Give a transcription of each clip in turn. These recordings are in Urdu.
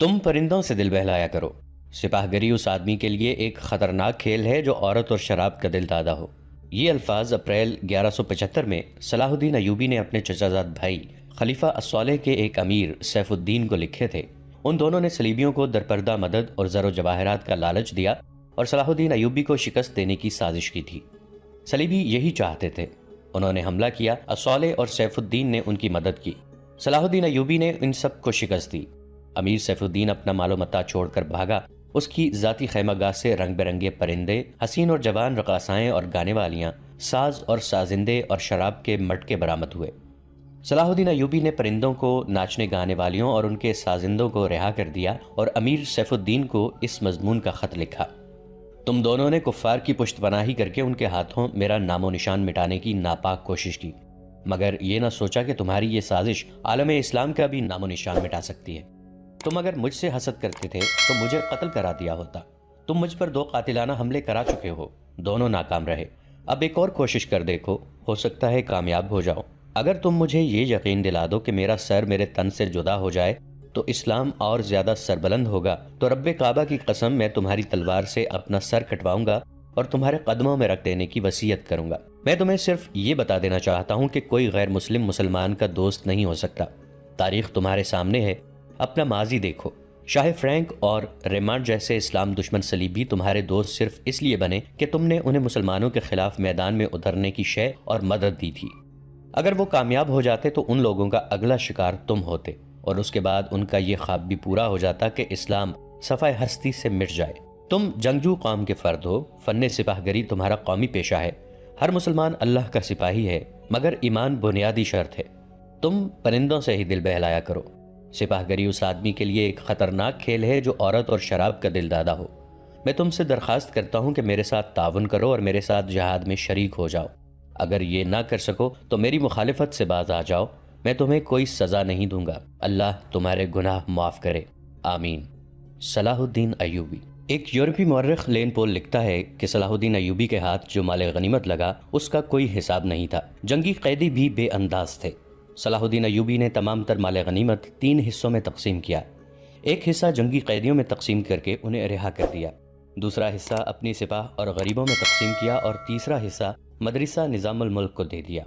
تم پرندوں سے دل بہلایا کرو۔ سپاہ گری اس آدمی کے لیے ایک خطرناک کھیل ہے جو عورت اور شراب کا دل دادا ہو۔ یہ الفاظ اپریل 1175 میں صلاح الدین ایوبی نے اپنے چچا زاد بھائی خلیفہ الصالح کے ایک امیر سیف الدین کو لکھے تھے۔ ان دونوں نے صلیبیوں کو درپردہ مدد اور زر و جواہرات کا لالچ دیا اور صلاح الدین ایوبی کو شکست دینے کی سازش کی تھی۔ صلیبی یہی چاہتے تھے۔ انہوں نے حملہ کیا، الصالح اور سیف الدین نے ان کی مدد کی۔ صلاح الدین ایوبی نے ان سب کو شکست دی۔ امیر سیف الدین اپنا مال و متاع چھوڑ کر بھاگا۔ اس کی ذاتی خیمہ گاہ سے رنگ برنگے پرندے، حسین اور جوان رقاصائیں اور گانے والیاں، ساز اور سازندے اور شراب کے مٹکے برآمد ہوئے۔ صلاح الدین ایوبی نے پرندوں کو، ناچنے گانے والیوں اور ان کے سازندوں کو رہا کر دیا اور امیر سیف الدین کو اس مضمون کا خط لکھا: تم دونوں نے کفار کی پشت پناہی کر کے ان کے ہاتھوں میرا نام و نشان مٹانے کی ناپاک کوشش کی، مگر یہ نہ سوچا کہ تمہاری یہ سازش عالم اسلام کا بھی نام و نشان مٹا سکتی ہے۔ تم اگر مجھ سے حسد کرتے تھے تو مجھے قتل کرا دیا ہوتا۔ تم مجھ پر 2 قاتلانہ حملے کرا چکے ہو، دونوں ناکام رہے۔ اب ایک اور کوشش کر دیکھو، ہو سکتا ہے کامیاب ہو جاؤ۔ اگر تم مجھے یہ یقین دلا دو کہ میرا سر میرے تن سے جدا ہو جائے تو اسلام اور زیادہ سربلند ہوگا، تو رب کعبہ کی قسم میں تمہاری تلوار سے اپنا سر کٹواؤں گا اور تمہارے قدموں میں رکھ دینے کی وصیت کروں گا۔ میں تمہیں صرف یہ بتا دینا چاہتا ہوں کہ کوئی غیر مسلم مسلمان کا دوست نہیں ہو سکتا۔ تاریخ تمہارے سامنے ہے، اپنا ماضی دیکھو۔ شاہ فرینک اور ریمانڈ جیسے اسلام دشمن صلیبی تمہارے دوست صرف اس لیے بنے کہ تم نے انہیں مسلمانوں کے خلاف میدان میں اترنے کی شے اور مدد دی تھی۔ اگر وہ کامیاب ہو جاتے تو ان لوگوں کا اگلا شکار تم ہوتے، اور اس کے بعد ان کا یہ خواب بھی پورا ہو جاتا کہ اسلام صفحہ ہستی سے مٹ جائے۔ تم جنگجو قوم کے فرد ہو، فن سپاہ گری تمہارا قومی پیشہ ہے۔ ہر مسلمان اللہ کا سپاہی ہے، مگر ایمان بنیادی شرط ہے۔ تم پرندوں سے ہی دل بہلایا کرو۔ سپاہ گری اس آدمی کے لیے ایک خطرناک کھیل ہے جو عورت اور شراب کا دل دادا ہو۔ میں تم سے درخواست کرتا ہوں کہ میرے ساتھ تعاون کرو اور میرے ساتھ جہاد میں شریک ہو جاؤ۔ اگر یہ نہ کر سکو تو میری مخالفت سے باز آ جاؤ، میں تمہیں کوئی سزا نہیں دوں گا۔ اللہ تمہارے گناہ معاف کرے، آمین۔ صلاح الدین ایوبی۔ ایک یورپی مورخ لین پول لکھتا ہے کہ صلاح الدین ایوبی کے ہاتھ جو مال غنیمت لگا اس کا کوئی حساب نہیں تھا۔ جنگی قیدی بھی بے انداز تھے۔ صلاح الدین ایوبی نے تمام تر مال غنیمت 3 حصوں میں تقسیم کیا۔ ایک حصہ جنگی قیدیوں میں تقسیم کر کے انہیں رہا کر دیا، دوسرا حصہ اپنی سپاہ اور غریبوں میں تقسیم کیا، اور تیسرا حصہ مدرسہ نظام الملک کو دے دیا۔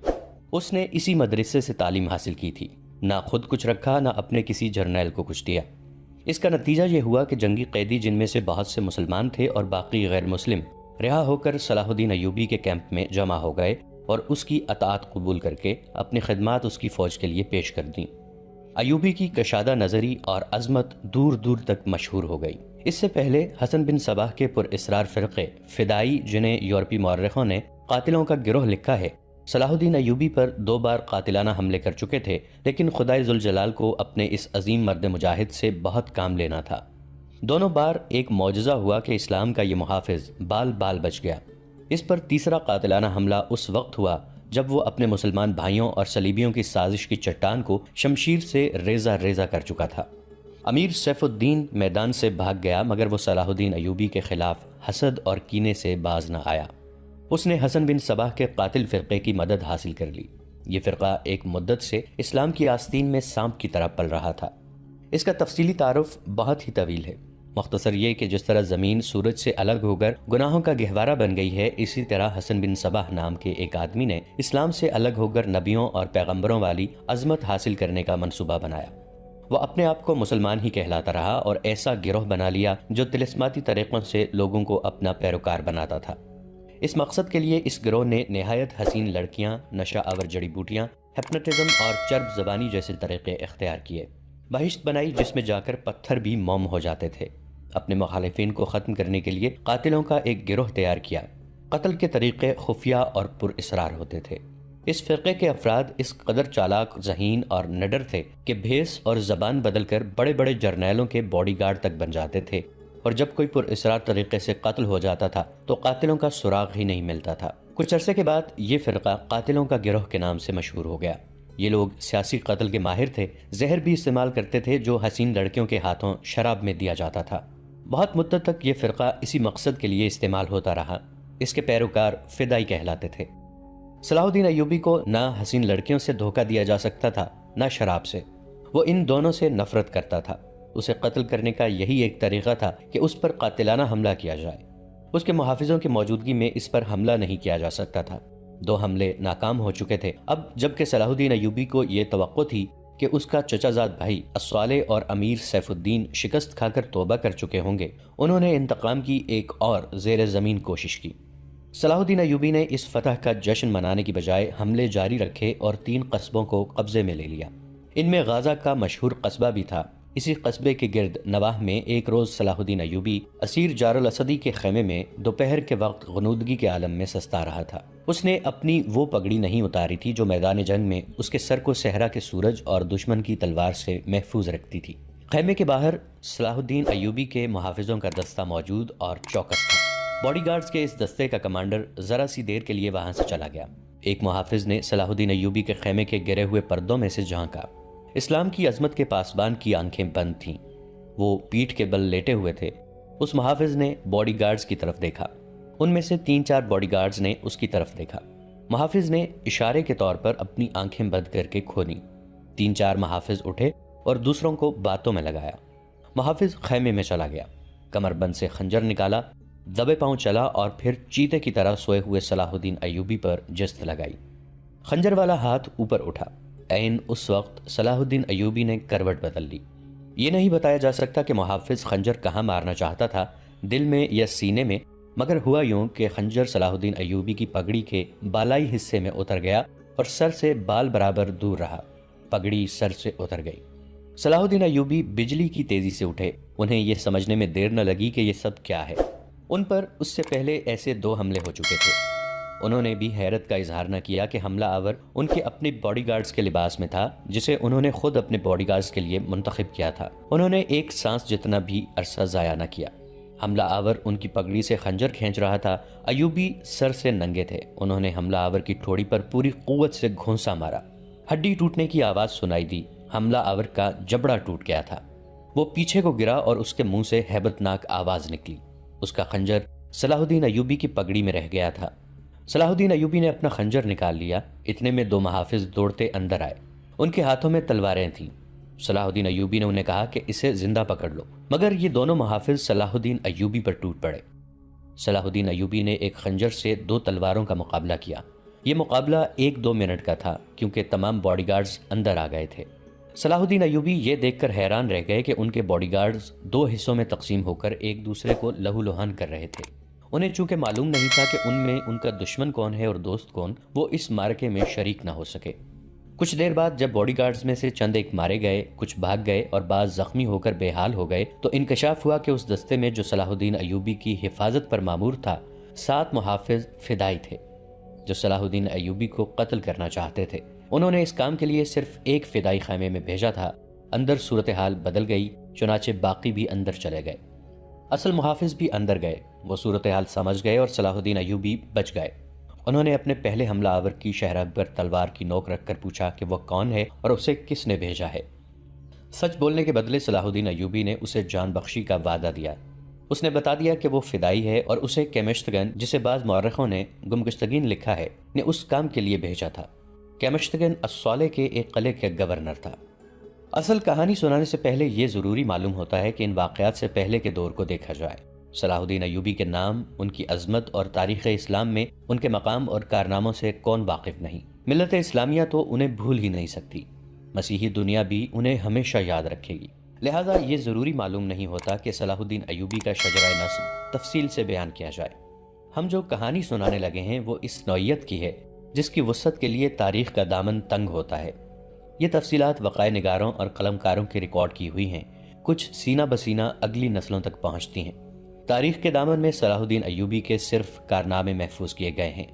اس نے اسی مدرسے سے تعلیم حاصل کی تھی، نہ خود کچھ رکھا نہ اپنے کسی جرنیل کو کچھ دیا۔ اس کا نتیجہ یہ ہوا کہ جنگی قیدی، جن میں سے بہت سے مسلمان تھے اور باقی غیر مسلم، رہا ہو کر صلاح الدین ایوبی کے کیمپ میں جمع ہو گئے اور اس کی اطاعت قبول کر کے اپنی خدمات اس کی فوج کے لیے پیش کر دیں۔ ایوبی کی کشادہ نظری اور عظمت دور دور تک مشہور ہو گئی۔ اس سے پہلے حسن بن صباح کے پر اسرار فرقے فدائی، جنہیں یورپی مورخوں نے قاتلوں کا گروہ لکھا ہے، صلاح الدین ایوبی پر 2 بار قاتلانہ حملے کر چکے تھے، لیکن خدائے ذوالجلال کو اپنے اس عظیم مرد مجاہد سے بہت کام لینا تھا۔ دونوں بار ایک معجزہ ہوا کہ اسلام کا یہ محافظ بال بال بچ گیا۔ اس پر تیسرا قاتلانہ حملہ اس وقت ہوا جب وہ اپنے مسلمان بھائیوں اور صلیبیوں کی سازش کی چٹان کو شمشیر سے ریزہ ریزہ کر چکا تھا۔ امیر سیف الدین میدان سے بھاگ گیا، مگر وہ صلاح الدین ایوبی کے خلاف حسد اور کینے سے باز نہ آیا۔ اس نے حسن بن صباح کے قاتل فرقے کی مدد حاصل کر لی۔ یہ فرقہ ایک مدت سے اسلام کی آستین میں سانپ کی طرح پل رہا تھا۔ اس کا تفصیلی تعارف بہت ہی طویل ہے۔ مختصر یہ کہ جس طرح زمین سورج سے الگ ہو کر گناہوں کا گہوارہ بن گئی ہے، اسی طرح حسن بن صباح نام کے ایک آدمی نے اسلام سے الگ ہو کر نبیوں اور پیغمبروں والی عظمت حاصل کرنے کا منصوبہ بنایا۔ وہ اپنے آپ کو مسلمان ہی کہلاتا رہا اور ایسا گروہ بنا لیا جو طلسماتی طریقوں سے لوگوں کو اپنا پیروکار بناتا تھا۔ اس مقصد کے لیے اس گروہ نے نہایت حسین لڑکیاں، نشہ آور جڑی بوٹیاں، ہپنوٹزم اور چرب زبانی جیسے طریقے اختیار کیے۔ بہشت بنائی جس میں جا کر پتھر بھی موم ہو جاتے تھے۔ اپنے مخالفین کو ختم کرنے کے لیے قاتلوں کا ایک گروہ تیار کیا۔ قتل کے طریقے خفیہ اور پر اسرار ہوتے تھے۔ اس فرقے کے افراد اس قدر چالاک، ذہین اور نڈر تھے کہ بھیس اور زبان بدل کر بڑے بڑے جرنیلوں کے باڈی گارڈ تک بن جاتے تھے، اور جب کوئی پر اسرار طریقے سے قتل ہو جاتا تھا تو قاتلوں کا سراغ ہی نہیں ملتا تھا۔ کچھ عرصے کے بعد یہ فرقہ قاتلوں کا گروہ کے نام سے مشہور ہو گیا۔ یہ لوگ سیاسی قتل کے ماہر تھے، زہر بھی استعمال کرتے تھے جو حسین لڑکیوں کے ہاتھوں شراب میں دیا جاتا تھا۔ بہت مدت تک یہ فرقہ اسی مقصد کے لیے استعمال ہوتا رہا۔ اس کے پیروکار فدائی کہلاتے تھے۔ صلاح الدین ایوبی کو نہ حسین لڑکیوں سے دھوکہ دیا جا سکتا تھا، نہ شراب سے۔ وہ ان دونوں سے نفرت کرتا تھا۔ اسے قتل کرنے کا یہی ایک طریقہ تھا کہ اس پر قاتلانہ حملہ کیا جائے۔ اس کے محافظوں کی موجودگی میں اس پر حملہ نہیں کیا جا سکتا تھا۔ 2 حملے ناکام ہو چکے تھے۔ اب جبکہ صلاح الدین ایوبی کو یہ توقع تھی کہ اس کا چچا زاد بھائی الصالح اور امیر سیف الدین شکست کھا کر توبہ کر چکے ہوں گے، انہوں نے انتقام کی ایک اور زیر زمین کوشش کی۔ صلاح الدین ایوبی نے اس فتح کا جشن منانے کی بجائے حملے جاری رکھے اور 3 قصبوں کو قبضے میں لے لیا۔ ان میں غازہ کا مشہور قصبہ بھی تھا۔ اسی قصبے کے گرد نواح میں ایک روز صلاح الدین ایوبی اسیر جار الاسدی کے خیمے میں دوپہر کے وقت غنودگی کے عالم میں سستا رہا تھا۔ اس نے اپنی وہ پگڑی نہیں اتاری تھی جو میدان جنگ میں اس کے سر کو صحرا کے سورج اور دشمن کی تلوار سے محفوظ رکھتی تھی۔ خیمے کے باہر صلاح الدین ایوبی کے محافظوں کا دستہ موجود اور چوکس تھا۔ باڈی گارڈز کے اس دستے کا کمانڈر ذرا سی دیر کے لیے وہاں سے چلا گیا۔ ایک محافظ نے صلاح الدین ایوبی کے خیمے کے گرے ہوئے پردوں میں سے جھانکا۔ اسلام کی عظمت کے پاسبان کی آنکھیں بند تھیں۔ وہ پیٹھ کے بل لیٹے ہوئے تھے۔ اس محافظ نے باڈی گارڈز کی طرف دیکھا۔ ان میں سے 3-4 باڈی گارڈز نے اس کی طرف دیکھا۔ محافظ نے اشارے کے طور پر اپنی آنکھیں بند کر کے کھولی۔ 3-4 محافظ اٹھے اور دوسروں کو باتوں میں لگایا۔ محافظ خیمے میں چلا گیا، کمر بند سے خنجر نکالا، دبے پاؤں چلا اور پھر چیتے کی طرح سوئے ہوئے صلاح الدین ایوبی پر جست لگائی۔ خنجر والا ہاتھ اوپر اٹھا۔ عین اس وقت صلاح الدین ایوبی نے کروٹ بدل لی۔ یہ نہیں بتایا جا سکتا کہ محافظ خنجر کہاں مارنا چاہتا تھا، دل میں یا سینے میں، مگر ہوا یوں کہ خنجر صلاح الدین ایوبی کی پگڑی کے بالائی حصے میں اتر گیا اور سر سے بال برابر دور رہا۔ پگڑی سر سے اتر گئی۔ صلاح الدین ایوبی بجلی کی تیزی سے اٹھے۔ انہیں یہ سمجھنے میں دیر نہ لگی کہ یہ سب کیا ہے۔ ان پر اس سے پہلے ایسے 2 حملے ہو چکے تھے۔ انہوں نے بھی حیرت کا اظہار نہ کیا کہ حملہ آور ان کے اپنے باڈی گارڈز کے لباس میں تھا، جسے انہوں نے خود اپنے باڈی گارڈز کے لیے منتخب کیا تھا۔ انہوں نے ایک سانس جتنا بھی عرصہ ضائع نہ کیا۔ حملہ آور ان کی پگڑی سے خنجر کھینچ رہا تھا۔ ایوبی سر سے ننگے تھے۔ انہوں نے حملہ آور کی ٹھوڑی پر پوری قوت سے گھونسا مارا۔ ہڈی ٹوٹنے کی آواز سنائی دی۔ حملہ آور کا جبڑا ٹوٹ گیا تھا۔ وہ پیچھے کو گرا اور اس کے منہ سے ہیبت ناک آواز نکلی۔ اس کا خنجر صلاح الدین ایوبی کی پگڑی میں رہ گیا تھا۔ صلاح الدین ایوبی نے اپنا خنجر نکال لیا۔ اتنے میں 2 محافظ دوڑتے اندر آئے۔ ان کے ہاتھوں میں تلواریں تھیں۔ صلاح الدین ایوبی نے انہیں کہا کہ اسے زندہ پکڑ لو، مگر یہ دونوں محافظ صلاح الدین ایوبی پر ٹوٹ پڑے۔ صلاح الدین ایوبی نے ایک خنجر سے 2 تلواروں کا مقابلہ کیا۔ یہ مقابلہ 1-2 منٹ کا تھا، کیونکہ تمام باڈی گارڈز اندر آ گئے تھے۔ صلاح الدین ایوبی یہ دیکھ کر حیران رہ گئے کہ ان کے باڈی گارڈز 2 حصوں میں تقسیم ہو کر ایک دوسرے کو لہو لہان کر رہے تھے۔ انہیں چونکہ معلوم نہیں تھا کہ ان میں ان کا دشمن کون ہے اور دوست کون، وہ اس معرکے میں شریک نہ ہو سکے۔ کچھ دیر بعد جب باڈی گارڈز میں سے چند ایک مارے گئے، کچھ بھاگ گئے اور بعض زخمی ہو کر بے حال ہو گئے، تو انکشاف ہوا کہ اس دستے میں جو صلاح الدین ایوبی کی حفاظت پر مامور تھا، 7 محافظ فدائی تھے جو صلاح الدین ایوبی کو قتل کرنا چاہتے تھے۔ انہوں نے اس کام کے لیے صرف ایک فدائی خیمے میں بھیجا تھا۔ اندر صورتحال بدل گئی، چنانچہ باقی بھی اندر چلے گئے۔ اصل محافظ بھی اندر گئے۔ وہ صورتحال سمجھ گئے اور صلاح الدین ایوبی بچ گئے۔ انہوں نے اپنے پہلے حملہ آور کی شہرگ پر تلوار کی نوک رکھ کر پوچھا کہ وہ کون ہے اور اسے کس نے بھیجا ہے۔ سچ بولنے کے بدلے صلاح الدین ایوبی نے اسے جان بخشی کا وعدہ دیا۔ اس نے بتا دیا کہ وہ فدائی ہے اور اسے کیمشتگن، جسے بعض مورخوں نے گمگشتگین لکھا ہے، نے اس کام کے لیے بھیجا تھا۔ کیمشتگن الصالح کے ایک قلعے کا گورنر تھا۔ اصل کہانی سنانے سے پہلے یہ ضروری معلوم ہوتا ہے کہ ان واقعات سے پہلے کے دور کو دیکھا جائے۔ صلاح الدین ایوبی کے نام، ان کی عظمت اور تاریخ اسلام میں ان کے مقام اور کارناموں سے کون واقف نہیں؟ ملت اسلامیہ تو انہیں بھول ہی نہیں سکتی، مسیحی دنیا بھی انہیں ہمیشہ یاد رکھے گی۔ لہٰذا یہ ضروری معلوم نہیں ہوتا کہ صلاح الدین ایوبی کا شجرہ نسب تفصیل سے بیان کیا جائے۔ ہم جو کہانی سنانے لگے ہیں وہ اس نوعیت کی ہے جس کی وسعت کے لیے تاریخ کا دامن تنگ ہوتا ہے۔ یہ تفصیلات وقائع نگاروں اور قلمکاروں کی ریکارڈ کی ہوئی ہیں، کچھ سینہ بسینہ اگلی نسلوں تک پہنچتی ہیں۔ تاریخ کے دامن میں صلاح الدین ایوبی کے صرف کارنامے محفوظ کیے گئے ہیں۔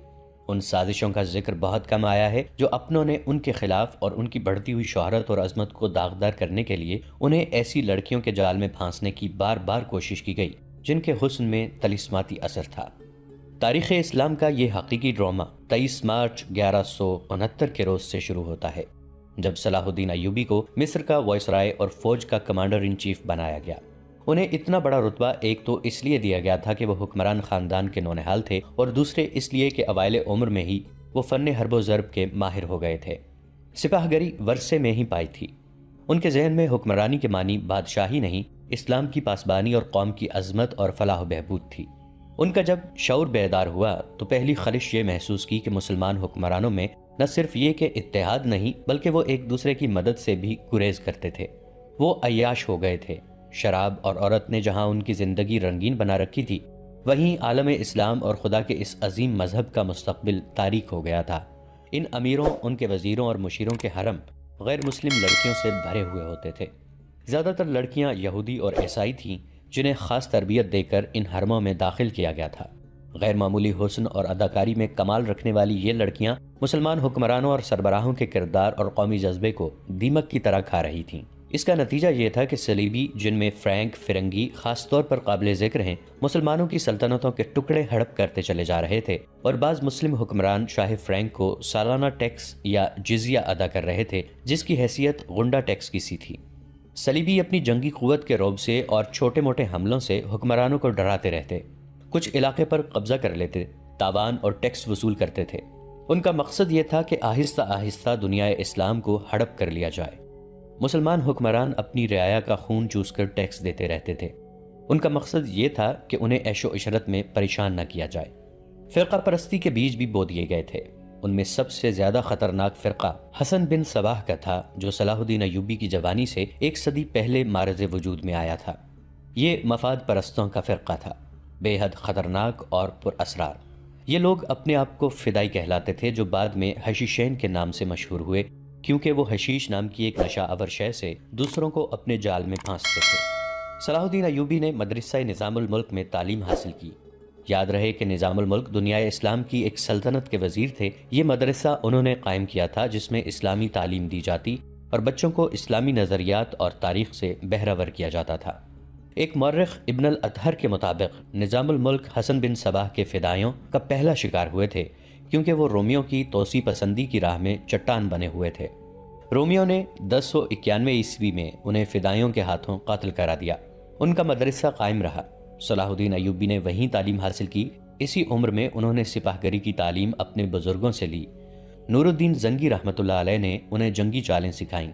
ان سازشوں کا ذکر بہت کم آیا ہے جو اپنوں نے ان کے خلاف اور ان کی بڑھتی ہوئی شہرت اور عظمت کو داغدار کرنے کے لیے انہیں ایسی لڑکیوں کے جال میں پھانسنے کی بار بار کوشش کی گئی جن کے حسن میں طلسماتی اثر تھا۔ تاریخ اسلام کا یہ حقیقی ڈرامہ 23 مارچ 1169 کے روز سے شروع ہوتا ہے، جب صلاح الدین ایوبی کو مصر کا وائسرائے اور فوج کا کمانڈر ان چیف بنایا گیا۔ انہیں اتنا بڑا رتبہ ایک تو اس لیے دیا گیا تھا کہ وہ حکمران خاندان کے نونہال تھے، اور دوسرے اس لیے کہ اوائل عمر میں ہی وہ فن حرب و ضرب کے ماہر ہو گئے تھے۔ سپاہ گری ورثے میں ہی پائی تھی۔ ان کے ذہن میں حکمرانی کے معنی بادشاہی نہیں، اسلام کی پاسبانی اور قوم کی عظمت اور فلاح و بہبود تھی۔ ان کا جب شعور بیدار ہوا تو پہلی خلش یہ محسوس کی کہ مسلمان حکمرانوں میں نہ صرف یہ کہ اتحاد نہیں، بلکہ وہ ایک دوسرے کی مدد سے بھی گریز کرتے تھے۔ وہ عیاش ہو گئے تھے۔ شراب اور عورت نے جہاں ان کی زندگی رنگین بنا رکھی تھی، وہیں عالم اسلام اور خدا کے اس عظیم مذہب کا مستقبل تاریک ہو گیا تھا۔ ان امیروں، ان کے وزیروں اور مشیروں کے حرم غیر مسلم لڑکیوں سے بھرے ہوئے ہوتے تھے۔ زیادہ تر لڑکیاں یہودی اور عیسائی تھیں، جنہیں خاص تربیت دے کر ان حرموں میں داخل کیا گیا تھا۔ غیر معمولی حسن اور اداکاری میں کمال رکھنے والی یہ لڑکیاں مسلمان حکمرانوں اور سربراہوں کے کردار اور قومی جذبے کو دیمک کی طرح کھا رہی تھیں۔ اس کا نتیجہ یہ تھا کہ صلیبی، جن میں فرینک، فرنگی خاص طور پر قابل ذکر ہیں، مسلمانوں کی سلطنتوں کے ٹکڑے ہڑپ کرتے چلے جا رہے تھے، اور بعض مسلم حکمران شاہ فرینک کو سالانہ ٹیکس یا جزیہ ادا کر رہے تھے، جس کی حیثیت غنڈہ ٹیکس کی سی تھی۔ صلیبی اپنی جنگی قوت کے رعب سے اور چھوٹے موٹے حملوں سے حکمرانوں کو ڈراتے رہتے، کچھ علاقے پر قبضہ کر لیتے، تاوان اور ٹیکس وصول کرتے تھے۔ ان کا مقصد یہ تھا کہ آہستہ آہستہ دنیا اسلام کو ہڑپ کر لیا جائے۔ مسلمان حکمران اپنی رعایا کا خون چوس کر ٹیکس دیتے رہتے تھے۔ ان کا مقصد یہ تھا کہ انہیں عیش و عشرت میں پریشان نہ کیا جائے۔ فرقہ پرستی کے بیج بھی بو دیے گئے تھے۔ ان میں سب سے زیادہ خطرناک فرقہ حسن بن صباح کا تھا، جو صلاح الدین ایوبی کی جوانی سے ایک صدی پہلے معرض وجود میں آیا تھا۔ یہ مفاد پرستوں کا فرقہ تھا، بے حد خطرناک اور پر اسرار۔ یہ لوگ اپنے آپ کو فدائی کہلاتے تھے، جو بعد میں حشیشین کے نام سے مشہور ہوئے، کیونکہ وہ حشیش نام کی ایک نشہ آور شے سے دوسروں کو اپنے جال میں پھانستے تھے۔ صلاح الدین ایوبی نے مدرسہ نظام الملک میں تعلیم حاصل کی۔ یاد رہے کہ نظام الملک دنیا اسلام کی ایک سلطنت کے وزیر تھے۔ یہ مدرسہ انہوں نے قائم کیا تھا، جس میں اسلامی تعلیم دی جاتی اور بچوں کو اسلامی نظریات اور تاریخ سے بہرہ کیا جاتا تھا۔ ایک مورخ ابن الاطہر کے مطابق نظام الملک حسن بن صباح کے فدائیوں کا پہلا شکار ہوئے تھے، کیونکہ وہ رومیوں کی توسیع پسندی کی راہ میں چٹان بنے ہوئے تھے۔ رومیوں نے 1091 عیسوی میں انہیں فدائیوں کے ہاتھوں قتل کرا دیا۔ ان کا مدرسہ قائم رہا۔ صلاح الدین ایوبی نے وہیں تعلیم حاصل کی۔ اسی عمر میں انہوں نے سپاہ گری کی تعلیم اپنے بزرگوں سے لی۔ نور الدین زنگی رحمۃ اللہ علیہ نے انہیں جنگی چالیں سکھائیں۔